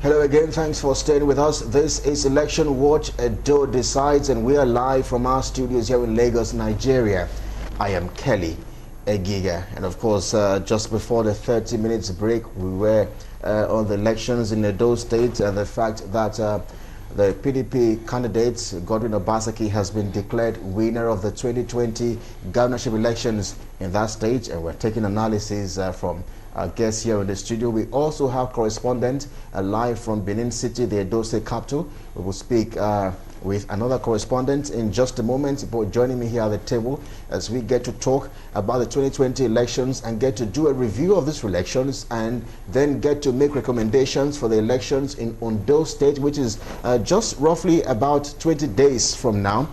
Hello again, thanks for staying with us. This is Election Watch, Edo Decides, and we are live from our studios here in Lagos, Nigeria. I am Kelly Egiga, and of course, just before the 30 minutes break, we were on the elections in Edo State and the fact that the PDP candidate, Godwin Obaseki, has been declared winner of the 2020 governorship elections in that state, and we're taking analysis from our guests here in the studio. We also have correspondent live from Benin City, the Edo State capital. We will speak with another correspondent in just a moment, but joining me here at the table as we get to talk about the 2020 elections and get to do a review of these elections and then get to make recommendations for the elections in Ondo State, which is just roughly about 20 days from now,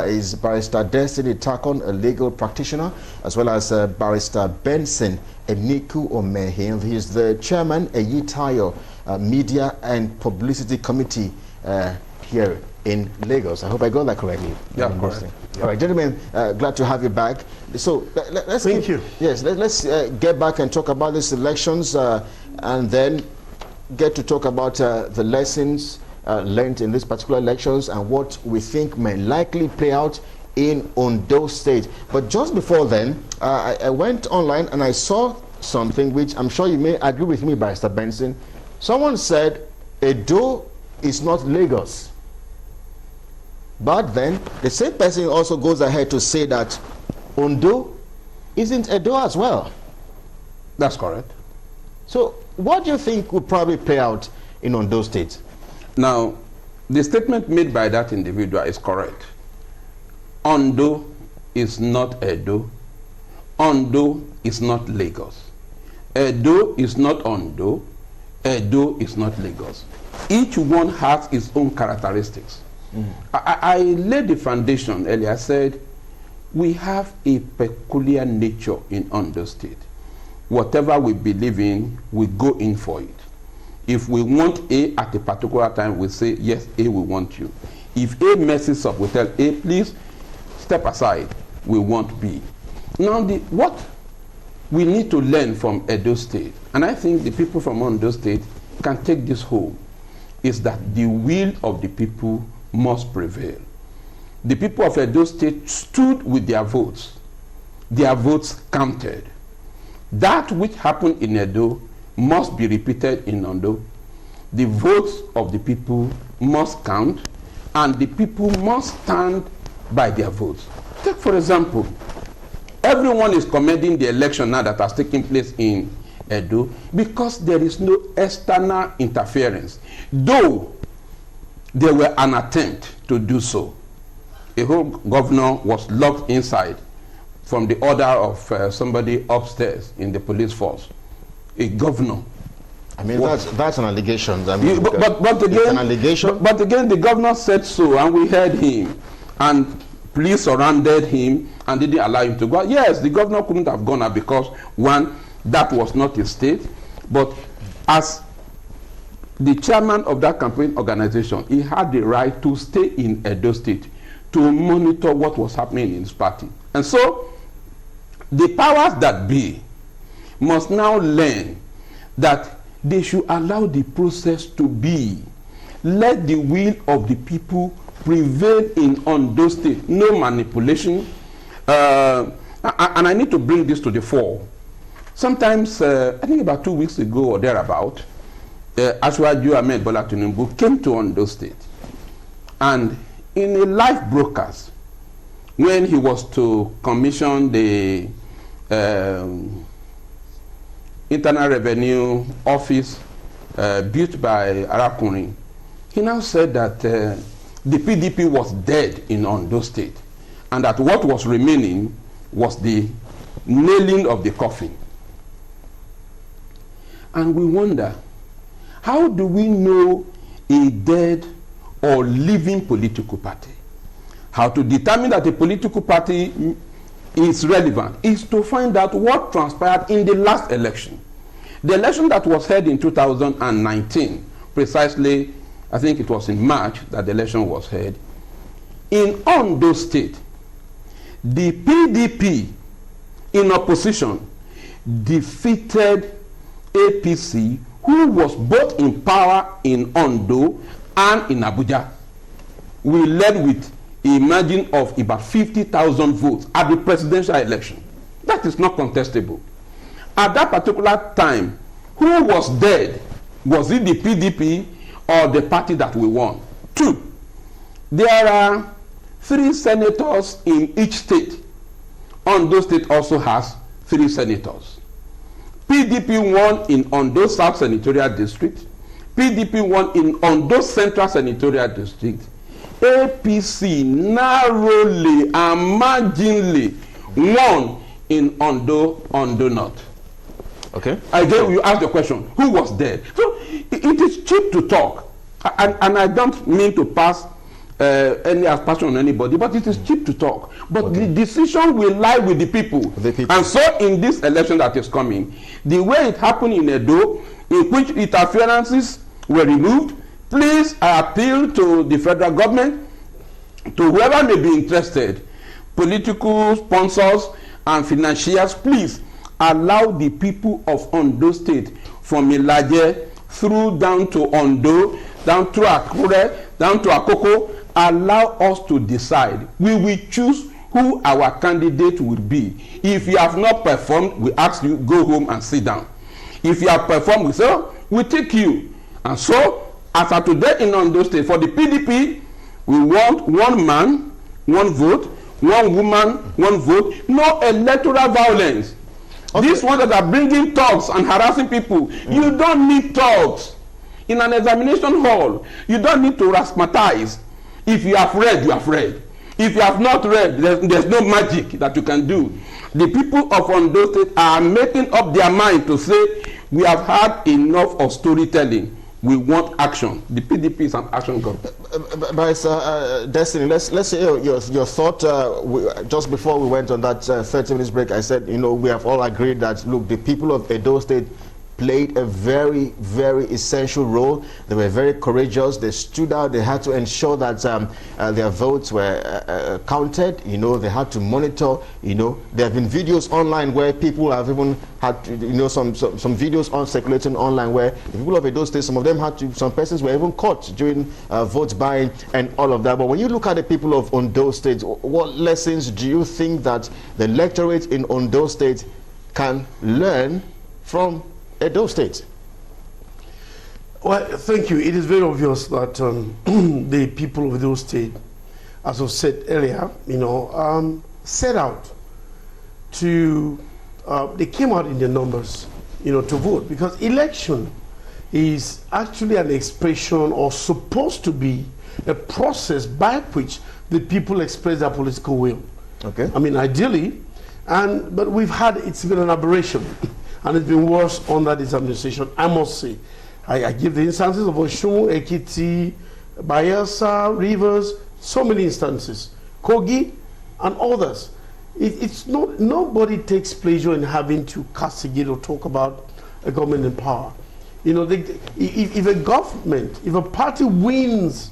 is Barrister Destiny Takon, a legal practitioner, as well as Barrister Benson Eniku Omehim. He is the chairman, Eyitayo Media and Publicity Committee here in Lagos. I hope I got that correctly. Yeah, correct. Yeah. All right, gentlemen, glad to have you back. So let's Thank you. Yes, let's get back and talk about these elections and then get to talk about the lessons learned in these particular elections and what we think may likely play out in Ondo State. But just before then, I went online and I saw something which I'm sure you may agree with me, Barrister Benson. Someone said Edo is not Lagos. But then the same person also goes ahead to say that Ondo isn't Edo as well. That's correct. So what do you think would probably play out in Ondo State? Now, the statement made by that individual is correct. Ondo is not Edo. Ondo is not Lagos. Edo is not Ondo. Edo is not Lagos. Each one has its own characteristics. I laid the foundation earlier. I said, we have a peculiar nature in Ondo State. Whatever we believe in, we go in for it. If we want A at a particular time, we say, yes, A, we want you. If A messes up, we tell A, please step aside, we want B. Now, what we need to learn from Edo State, and I think the people from Ondo State can take this home, is that the will of the people must prevail. The people of Edo State stood with their votes. Their votes counted. That which happened in Edo must be repeated in Ondo. The votes of the people must count, and the people must stand by their votes. Take, for example, everyone is commending the election now that has taken place in Edo because there is no external interference, though there were an attempt to do so. A whole governor was locked inside from the order of somebody upstairs in the police force. A governor. I mean, that's an allegation. I mean, but again, it's an allegation. But again, the governor said so, and we heard him. And police surrounded him and didn't allow him to go. Yes, the governor couldn't have gone out because, one, that was not his state. But as the chairman of that campaign organization, he had the right to stay in Edo State to monitor what was happening in his party. And so, the powers that be must now learn that they should allow the process to be. Let the will of the people prevail in Ondo State. No manipulation. And I need to bring this to the fore. Sometimes, I think about 2 weeks ago or thereabout, Asiwaju Ahmed Bola Tinubu came to Ondo State, and in a live broadcast, when he was to commission the Internal Revenue Office built by Arakunrin, he now said that the PDP was dead in Ondo State, and that what was remaining was the nailing of the coffin. And we wonder, how do we know a dead or living political party? How to determine that a political party is relevant is to find out what transpired in the last election. The election that was held in 2019, precisely, I think it was in March that the election was held. In Ondo State, the PDP in opposition defeated APC, who was both in power in Ondo and in Abuja. We led with a margin of about 50,000 votes at the presidential election. That is not contestable. At that particular time, who was dead? Was it the PDP or the party that we won? 2, there are 3 senators in each state. Ondo State also has 3 senators. PDP won in Ondo South Senatorial District. PDP won in Ondo Central Senatorial District. APC narrowly and marginally won in Ondo North. Okay. Again, you ask the question, who was dead? So it is cheap to talk. And I don't mean to pass any aspersion on anybody, but it is cheap to talk. But the decision will lie with the people. And so in this election that is coming, the way it happened in Edo, in which interferences were removed, please, I appeal to the federal government, to whoever may be interested, political sponsors and financiers, please allow the people of Ondo State from Ilaje through down to Ondo, down to Akure, down to Akoko, allow us to decide. We will choose who our candidate will be. If you have not performed, we ask you, go home and sit down. If you have performed, we say, oh, we take you. And so, as of today in Ondo State, for the PDP, we want 1 man, 1 vote, 1 woman, 1 vote, no electoral violence. Okay. These ones that are bringing thugs and harassing people, you don't need thugs. In an examination hall, you don't need to rassmatize. If you have read, you have read. If you have not read, there's no magic that you can do. The people of Ondo State are making up their mind to say, we have had enough of storytelling. We want action. The PDP is an action government. But Destiny, let's say your thought. Just before we went on that 30 minutes break, I said, you know, we have all agreed that, look, the people of Edo State played a very, very essential role. They were very courageous. They stood out. They had to ensure that their votes were counted. You know, they had to monitor. You know, there have been videos online where people have even had, you know, some videos on circulating online where the people of Edo State, some of them had to, some persons were even caught during vote buying and all of that. But when you look at the people of Ondo State, what lessons do you think that the electorate in Ondo State can learn from Edo State? Well, thank you. It is very obvious that the people of Edo State, as I said earlier, you know, set out to, they came out in their numbers, you know, to vote, because election is actually an expression, or supposed to be a process by which the people express their political will. Okay. I mean, ideally, but we've had, it's been an aberration. And it's been worse under this administration, I must say. I give the instances of Oshun, Ekiti, Bayelsa, Rivers, so many instances, Kogi, and others. It's not, nobody takes pleasure in having to castigate or talk about a government in power. You know, if a government, if a party wins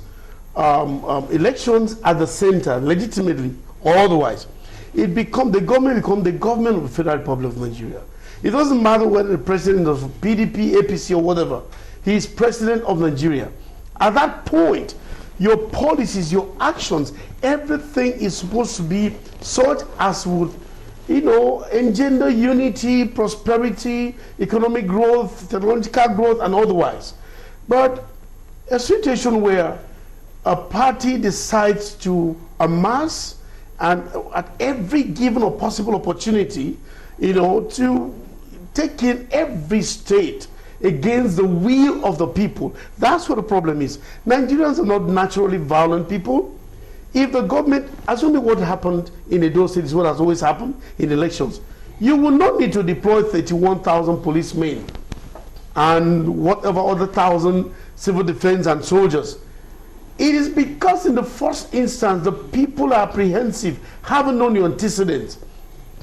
elections at the center, legitimately or otherwise, the government becomes the government of the Federal Republic of Nigeria. It doesn't matter whether the president of PDP, APC, or whatever. He is president of Nigeria. At that point, your policies, your actions, everything is supposed to be such as would, you know, engender unity, prosperity, economic growth, technological growth, and otherwise. But a situation where a party decides to amass and at every given or possible opportunity, you know, to take in every state against the will of the people. That's what the problem is. Nigerians are not naturally violent people. If the government, assuming what happened in Edo State is what has always happened in elections, you will not need to deploy 31,000 policemen and whatever other 1,000 civil defense and soldiers. It is because in the first instance, the people are apprehensive, haven't known your antecedents,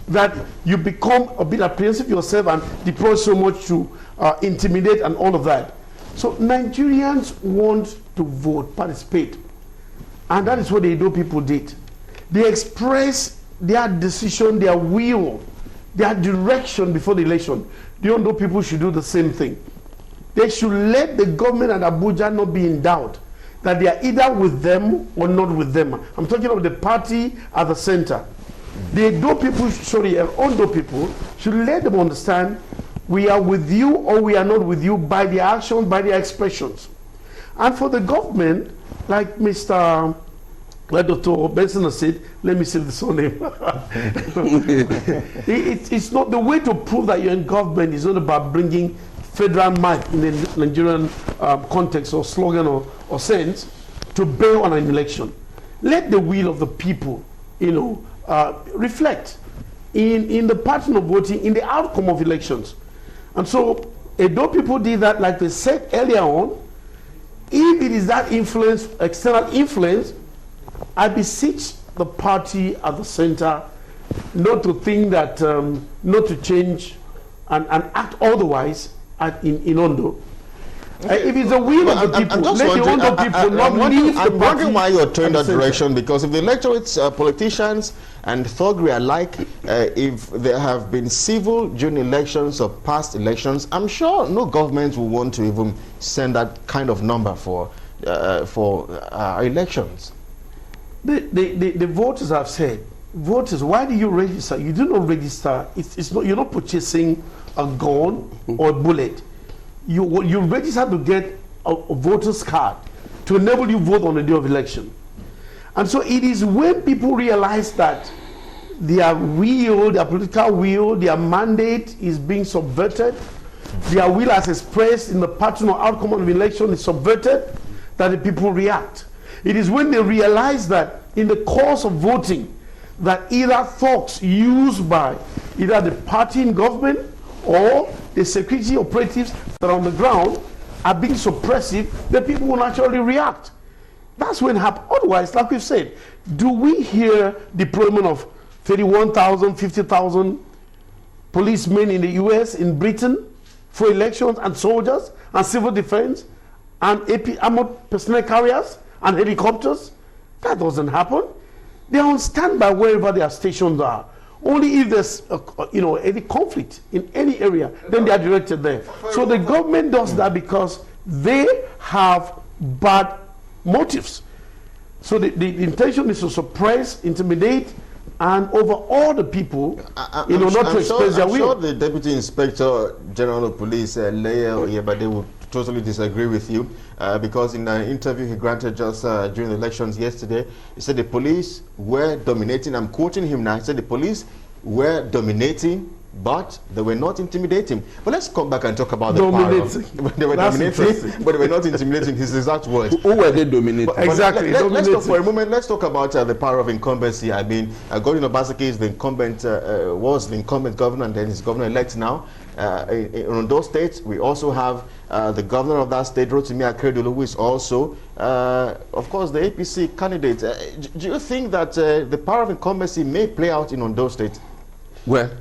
that you become a bit apprehensive yourself and deploy so much to intimidate and all of that. So Nigerians want to vote, participate. And that is what the Edo people did. They expressed their decision, their will, their direction before the election. The Ondo people should do the same thing. they should let the government at Abuja not be in doubt that they are either with them or not with them. I'm talking of the party at the center. The Edo people, Ondo people, should let them understand we are with you or we are not with you by their actions, by their expressions. And for the government, like Dr. Benson has said, let me say the surname. It's not the way to prove that you're in government is not about bringing federal might in the Nigerian context or slogan or sense to bail on an election. Let the will of the people, reflect in the pattern of voting, in the outcome of elections. And so, Edo people did that, like they said earlier on. If it is that influence, external influence, I beseech the party at the center not to think that, not to change and act otherwise in Ondo. If it's the will of the people, let the Ondo people not leave the party. I'm wondering why you're turning that direction, because if the electorates, politicians and thuggery alike, if there have been civil during elections or past elections, I'm sure no government will want to even send that kind of number for elections. The voters have said, voters, why do you register? You do not register. It's not. You're not purchasing a gun or a bullet. You register to get a voter's card to enable you vote on the day of election. And so it is when people realize that their will, their political will, their mandate is being subverted, their will as expressed in the pattern or outcome of the election is subverted, that the people react. It is when they realize that in the course of voting, that either thugs used by either the party in government or the security operatives that are on the ground are being suppressive, the people will naturally react. That's when it happens. Otherwise, like we've said, do we hear deployment of 31,000, 50,000 policemen in the US, in Britain, for elections, and soldiers, and civil defense, and armored personnel carriers, and helicopters? That doesn't happen. They are on standby wherever their stations are. Only if there's any conflict in any area, then they are directed there. So the government does that because they have bad motives. So the intention is to suppress, intimidate, and overall the people, not to express their will. I'm sure the Deputy Inspector General of Police, Leye Oyebade, would totally disagree with you, because in an interview he granted just during the elections yesterday, he said the police were dominating. I'm quoting him now. He said the police were dominating, but they were not intimidating. But let's come back and talk about the power. They were dominating, but they were not intimidating. His exact words. Who were they dominating? Exactly. Let's talk for a moment. Let's talk about the power of incumbency. I mean, Godwin Obaseki is the incumbent, was the incumbent governor, and then he's governor-elect now. In those states, we also have the governor of that state, Rotimi Akeredolu, who is also, of course, the APC candidate. Do you think that the power of incumbency may play out in Ondo State? Well,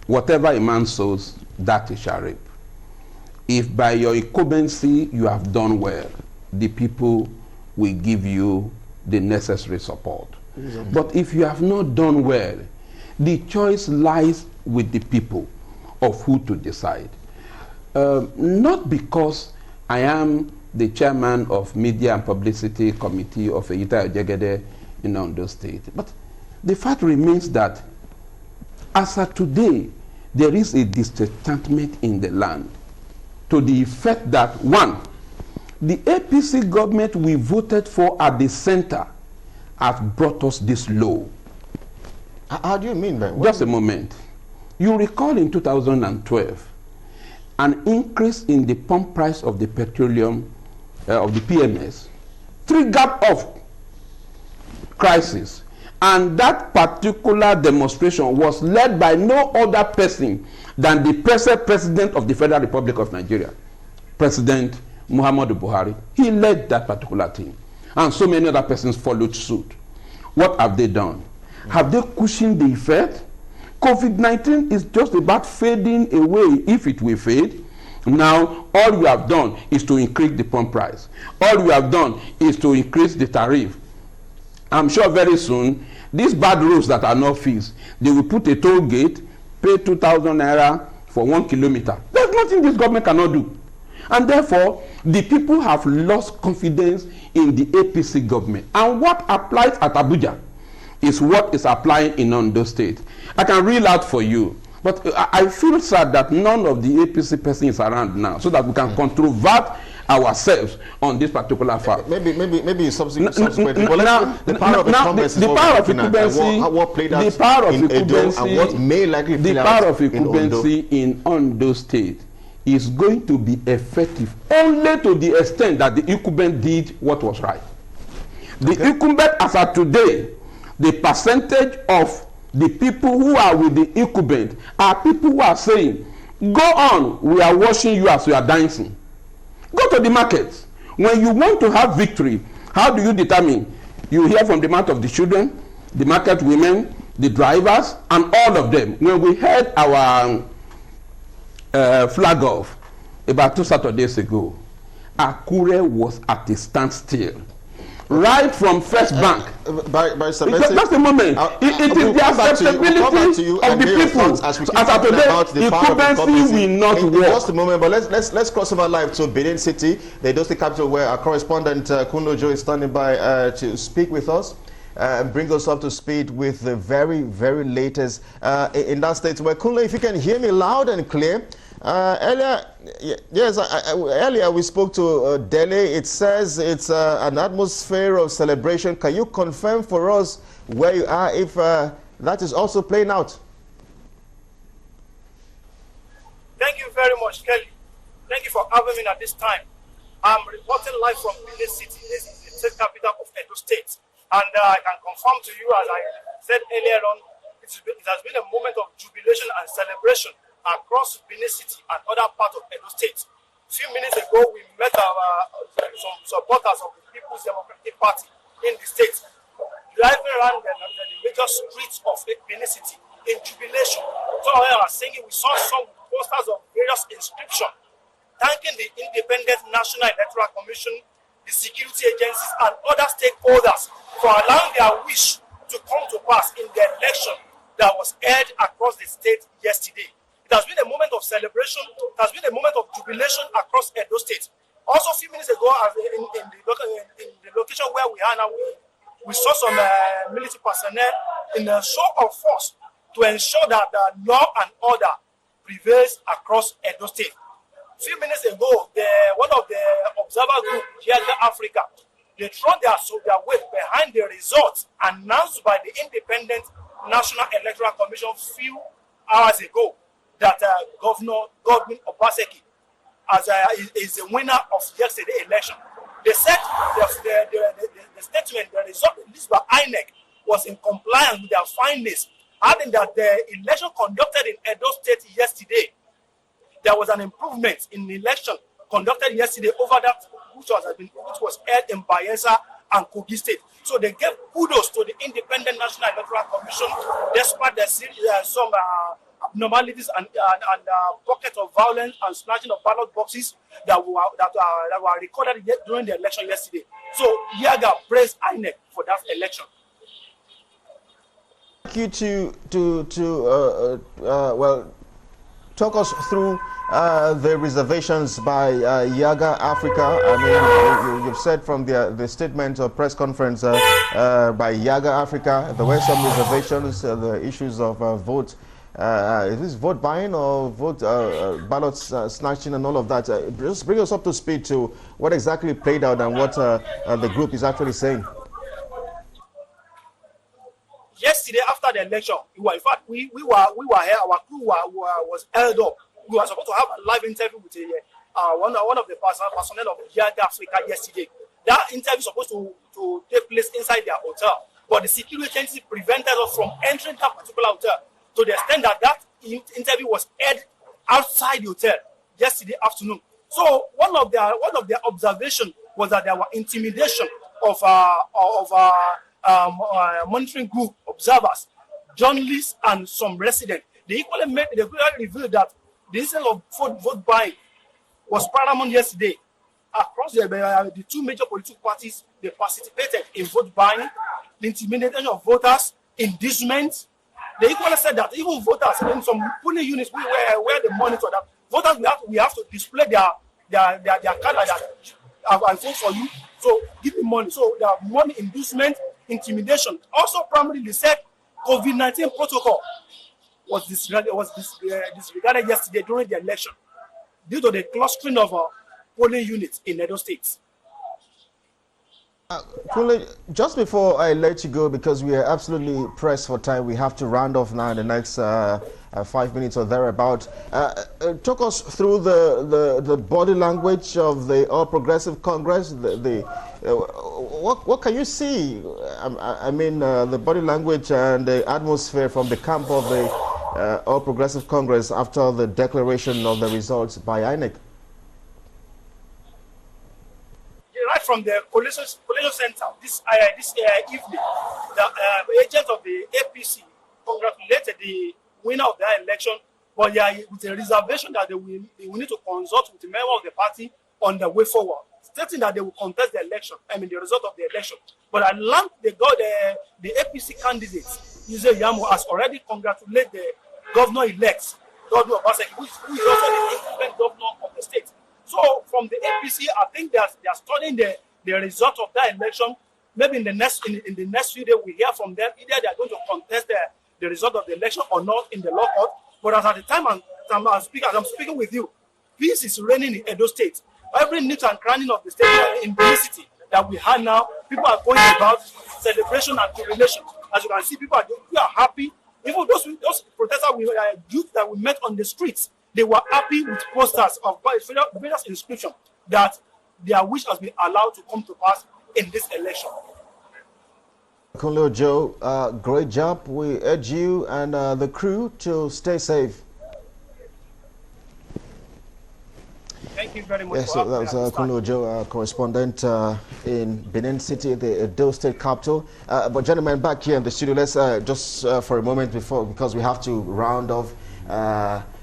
whatever a man sows, that he shall reap. If by your incumbency you have done well, the people will give you the necessary support. Exactly. But if you have not done well, the choice lies with the people of who to decide. Not because I am the chairman of Media and Publicity Committee of Eyita Ojegede in Ondo State, but the fact remains that as of today, there is a disenchantment in the land to the effect that, one, the APC government we voted for at the center has brought us this low. How do you mean that? Just a moment. You recall in 2012, an increase in the pump price of the petroleum, of the PMS, triggered off crisis. And that particular demonstration was led by no other person than the present president of the Federal Republic of Nigeria, President Muhammadu Buhari. He led that particular thing. And so many other persons followed suit. What have they done? Have they cushioned the effect? COVID-19 is just about fading away if it will fade. Now, all you have done is to increase the pump price. All you have done is to increase the tariff. I'm sure very soon, these bad roads that are not fixed, they will put a toll gate, pay 2,000 naira for 1 kilometer. There's nothing this government cannot do. And therefore, the people have lost confidence in the APC government. And what applies at Abuja is what is applying in Ondo State. I can read out for you. But I feel sad that none of the APC person is around now, so that we can controvert ourselves on this particular fact. Maybe subsequently. The power of incumbency, the power of incumbency, what played out in Edo and what may likely play out in Ondo. In Ondo State is going to be effective only to the extent that the incumbent did what was right. The incumbent, as of today, the percentage of the people who are with the incumbent are people who are saying, go on, we are watching you as you are dancing. Go to the markets. When you want to have victory, how do you determine? You hear from the mouth of the children, the market women, the drivers, and all of them. When we had our flag off about 2 Saturdays ago, Akure was at a standstill. Right from First Bank. Just a moment. It is the acceptability of the people. As of today, incumbency will not work. Just a moment, but let's cross over live to Benin City, the Edo State capital, where our correspondent Kuno Joe is standing by to speak with us and bring us up to speed with the very, very latest in that state. Where Kuno, if you can hear me loud and clear. Earlier we spoke to Delhi. It says it's an atmosphere of celebration. Can you confirm for us where you are if that is also playing out? Thank you very much, Kelly. Thank you for having me at this time. I'm reporting live from Benin City, the state capital of Edo State. And I can confirm to you, as I said earlier on, it has been a moment of jubilation and celebration across Benin City and other parts of Edo State. A few minutes ago, we met some supporters of the People's Democratic Party in the state, driving around the major streets of Benin City in jubilation. So I was saying we saw some posters of various inscriptions thanking the Independent National Electoral Commission, the security agencies, and other stakeholders for allowing their wish to come to pass in the election that was held across the state yesterday. It has been a moment of celebration. It has been a moment of jubilation across Edo State. Also, a few minutes ago, in the location where we are now, we saw some military personnel in a show of force to ensure that law and order prevails across Edo State. A few minutes ago, one of the observer group, Yaga Africa, they thrown their weight behind the results announced by the Independent National Electoral Commission a few hours ago, that Governor Godwin Obaseki is the winner of yesterday's election. They said the statement, the result released by INEC, was in compliance with their findings, adding that the election conducted in Edo State yesterday, there was an improvement in the election conducted yesterday over that which was held in Bayelsa and Kogi State. So they gave kudos to the Independent National Electoral Commission, despite some abnormalities and pockets of violence and snatching of ballot boxes that were recorded during the election yesterday. So Yaga praised INEC for that election. Thank you to talk us through the reservations by Yaga Africa. I mean, you've said from the statement or press conference by Yaga Africa, there were some reservations, the issues of vote. Is this vote buying or vote ballots snatching and all of that? Just bring us up to speed to what exactly played out and what the group is actually saying. Yesterday, after the election, we were here. Our crew was held up. We were supposed to have a live interview with one of the personnel of Yaga Africa yesterday. That interview was supposed to take place inside their hotel, but the security agency prevented us from entering that particular hotel, to the extent that interview was held outside the hotel yesterday afternoon. So one of their observations was that there were intimidation of monitoring group observers, journalists, and some residents. They equally revealed that the incident of vote buying was paramount yesterday. Across the two major political parties, they participated in vote buying, the intimidation of voters, inducement. They equally said that even voters in some polling units where they monitor that voters we have to display their their card that I vote for you, so give me money. So there are money inducement, intimidation. Also, primarily they said COVID-19 protocol was disregarded yesterday during the election due to the clustering of polling units in Edo State. Just before I let you go, because we are absolutely pressed for time, we have to round off now in the next 5 minutes or thereabout. Talk us through the body language of the All Progressive Congress. What can you see? I mean, the body language and the atmosphere from the camp of the All Progressive Congress after the declaration of the results by INEC. Right from the collation center this evening, the agents of the APC congratulated the winner of that election, but with a reservation that they will need to consult with the member of the party on the way forward, stating that they will contest the election, the result of the election. But I learned the APC candidate, Ise Iyamo, has already congratulated the governor-elect, Godwin Obaseki, who is also the incumbent governor of the state. So from the APC, I think they are studying the result of that election. Maybe in the next few days we hear from them either they are going to contest the result of the election or not in the law court. But as at the time I'm speaking with you, peace is reigning in Edo State. Every nook and cranny of the state in the city that we have now, people are going about celebration and jubilation. As you can see, people are happy. Even those protesters, youth that we met on the streets, they were happy with posters of various inscription that their wish has been allowed to come to pass in this election. Kunle Ojo, great job. We urge you and the crew to stay safe. Thank you very much. Yes, so that was Kunle Ojo, correspondent in Benin City, the Edo State capital. But gentlemen, back here in the studio, let's just for a moment because we have to round off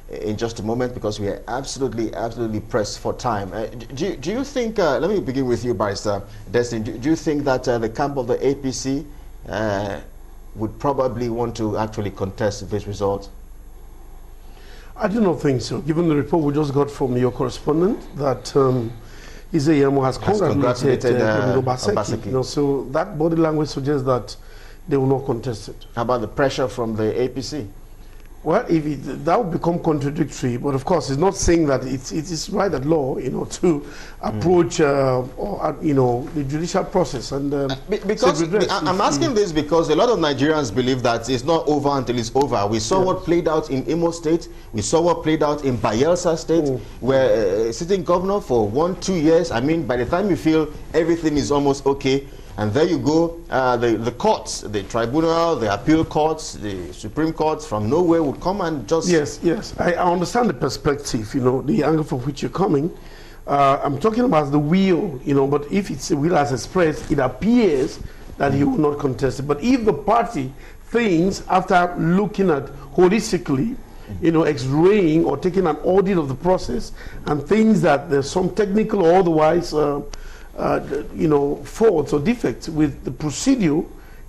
in just a moment because we are absolutely pressed for time. Do you think, let me begin with you, Barrister Destiny, do you think that the camp of the APC would probably want to actually contest this result? I do not think so, given the report we just got from your correspondent that Ise Iyamo has congratulated Obaseki. So that body language suggests that they will not contest it. How about the pressure from the APC? Well, that would become contradictory, but of course, it's not saying that it is right at law, to approach, the judicial process and because I'm asking this because a lot of Nigerians believe that it's not over until it's over. We saw what played out in Imo State. We saw what played out in Bayelsa State, where sitting governor for 1-2 years. I mean, by the time you feel everything is almost okay. And there you go, the courts, the tribunal, the appeal courts, the Supreme Court from nowhere would come and just... Yes, I understand the perspective, the angle from which you're coming. I'm talking about the will, but if it's a will as expressed, it appears that he will not contest it. But if the party thinks, after looking at holistically, x-raying or taking an audit of the process and thinks that there's some technical or otherwise... faults or defects with the procedure,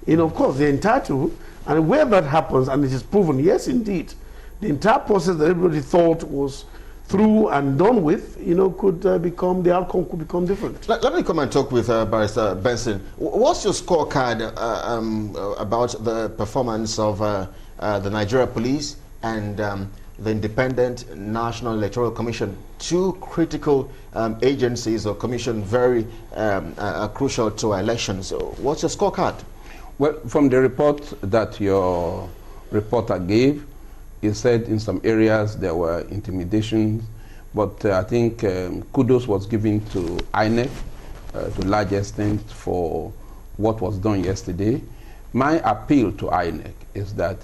of course, they're entitled. And where that happens, and it is proven, yes, indeed, the entire process that everybody thought was through and done with, the outcome could become different. Let me come and talk with Barrister Benson. What's your scorecard about the performance of the Nigeria Police and the Independent National Electoral Commission, two critical agencies or commission very crucial to our elections? So what's your scorecard? Well, from the report that your reporter gave, he said in some areas there were intimidations, but I think kudos was given to INEC to large extent for what was done yesterday. My appeal to INEC is that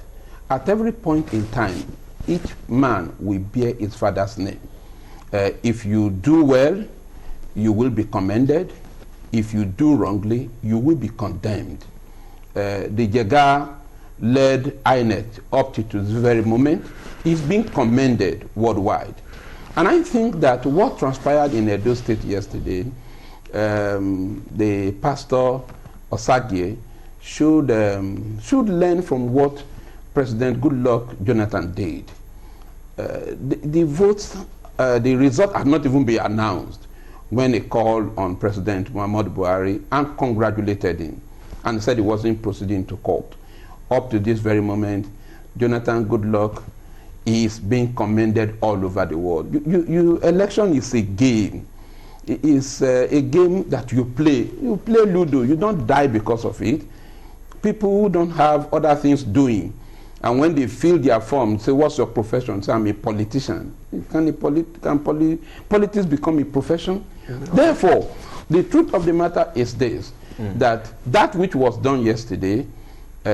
at every point in time, each man will bear his father's name. If you do well, you will be commended. If you do wrongly, you will be condemned. The Jega-led INEC up to this very moment is being commended worldwide. And I think that what transpired in Edo State yesterday, the pastor Osagie should learn from what President Goodluck Jonathan did. The votes the result had not even been announced when he called on President Muhammadu Buhari and congratulated him and said he wasn't proceeding to court. Up to this very moment, Jonathan Goodluck is being commended all over the world. Election is a game. It is a game that you play. You play Ludo. You don't die because of it. People who don't have other things doing, and when they fill their form, say, what's your profession? Say, I'm a politician. Politics become a profession? Therefore, the truth of the matter is this, that which was done yesterday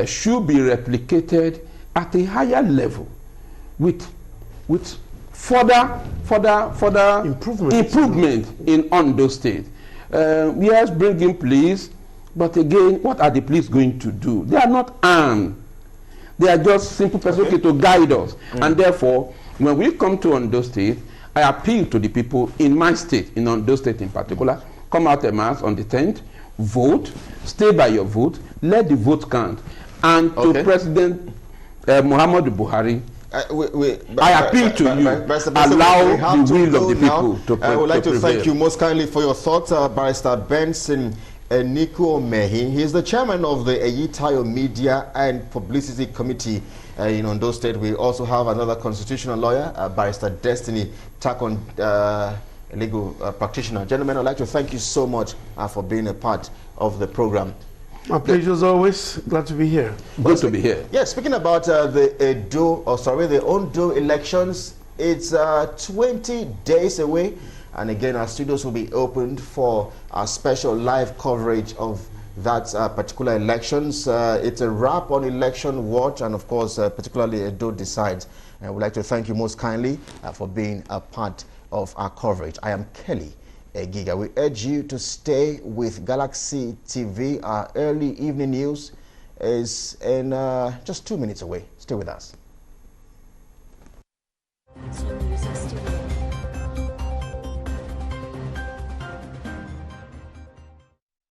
should be replicated at a higher level with further improvement in Ondo State. Yes, bring in police, but again, what are the police going to do? They are not armed. They are just simple persons to guide us. And therefore, when we come to Ondo State, I appeal to the people in my state, in Ondo State in particular, come out en masse on the 10th, vote, stay by your vote, let the vote count. And to President Muhammadu Buhari, I appeal to you, allow the will of the people to prevail. I would like to thank you most kindly for your thoughts, Barrister Benson Nico Mehin. He is the chairman of the Eyitayo Media and Publicity Committee in Ondo State. We also have another constitutional lawyer, Barrister Destiny Takon, legal practitioner. Gentlemen, I'd like to thank you so much for being a part of the program. My pleasure as always. Glad to be here. Good to be here. Yeah, speaking about the Ondo elections, it's 20 days away. And again, our studios will be opened for our special live coverage of that particular elections. It's a wrap on Election Watch, and of course, particularly Edo Decides. And I would like to thank you most kindly for being a part of our coverage. I am Kelly Giga. We urge you to stay with Galaxy TV. Our early evening news is in just 2 minutes away. Stay with us.